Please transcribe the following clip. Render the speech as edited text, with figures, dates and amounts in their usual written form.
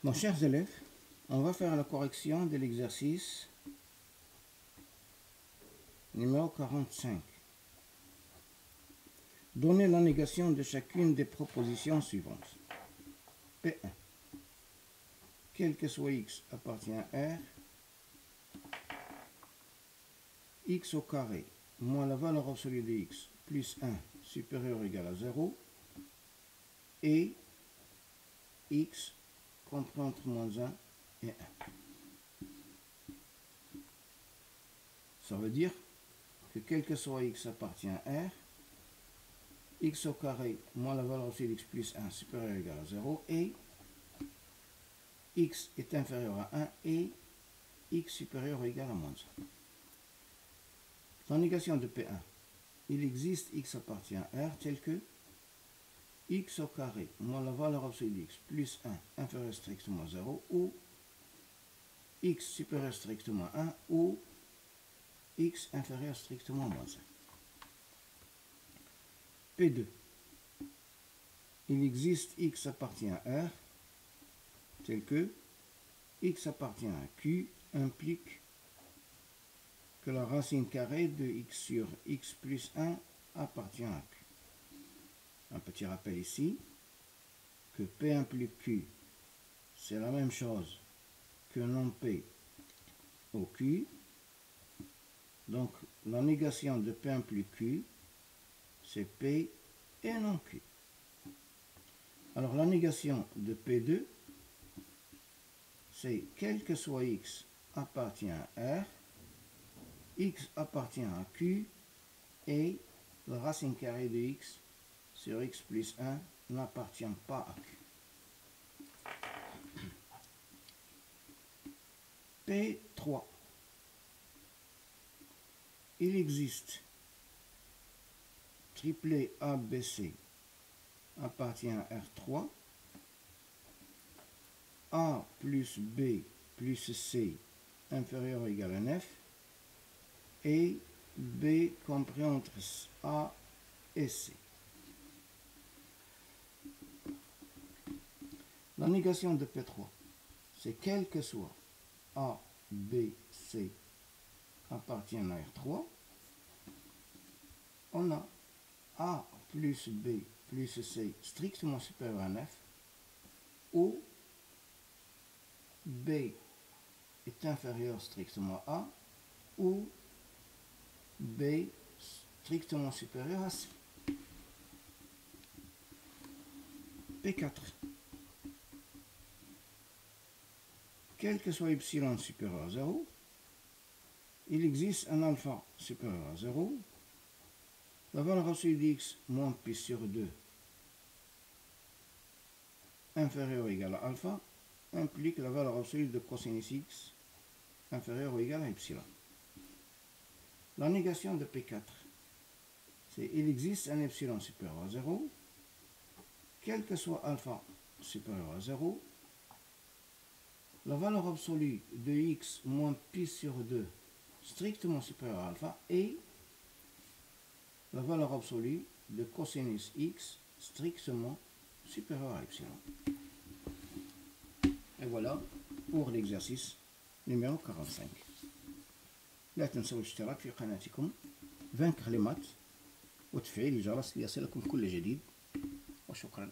Mes chers élèves, on va faire la correction de l'exercice numéro 45. Donnez la négation de chacune des propositions suivantes. P1. Quel que soit x appartient à R, x au carré moins la valeur absolue de x plus 1 supérieur ou égal à 0 et x compris entre moins 1 et 1. Ça veut dire que quel que soit x appartient à R, x au carré moins la valeur absolue de x plus 1 supérieur ou égal à 0 et x est inférieur à 1 et x supérieur ou égal à moins 1. La négation de P1. Il existe x appartient à R tel que x au carré moins la valeur absolue de x plus 1 inférieur strictement à 0 ou x supérieur strictement à 1 ou x inférieur strictement à moins 1. P2. Il existe x appartient à R tel que x appartient à Q implique que la racine carrée de x sur x plus 1 appartient à Q. Un petit rappel ici, que P implique Q, c'est la même chose que non P au Q. Donc la négation de P implique Q, c'est P et non Q. Alors la négation de P2, c'est quel que soit x appartient à R, x appartient à Q et la racine carrée de x sur x plus 1 n'appartient pas à Q. P3. Il existe triplet ABC appartient à R3, A plus B plus C inférieur ou égal à 9 et B compris entre A et C. La négation de P3, c'est quel que soit A, B, C appartient à R3, on a A plus B plus C strictement supérieur à 9 ou B est inférieur strictement à A ou B strictement supérieur à C. P4. Quel que soit epsilon supérieur à 0, il existe un alpha supérieur à 0. La valeur absolue de x moins pi sur 2 inférieure ou égale à alpha implique la valeur absolue de cosinus x inférieure ou égale à epsilon. La négation de P4, c'est il existe un epsilon supérieur à 0, quel que soit alpha supérieur à 0, la valeur absolue de x moins pi sur 2 strictement supérieur à alpha et la valeur absolue de cosinus x strictement supérieur à epsilon. Et voilà pour l'exercice numéro 45. لا تنسوا الاشتراك في قناتكم فان كلمات وتفعيل الجرس ليصلكم كل جديد وشكرا.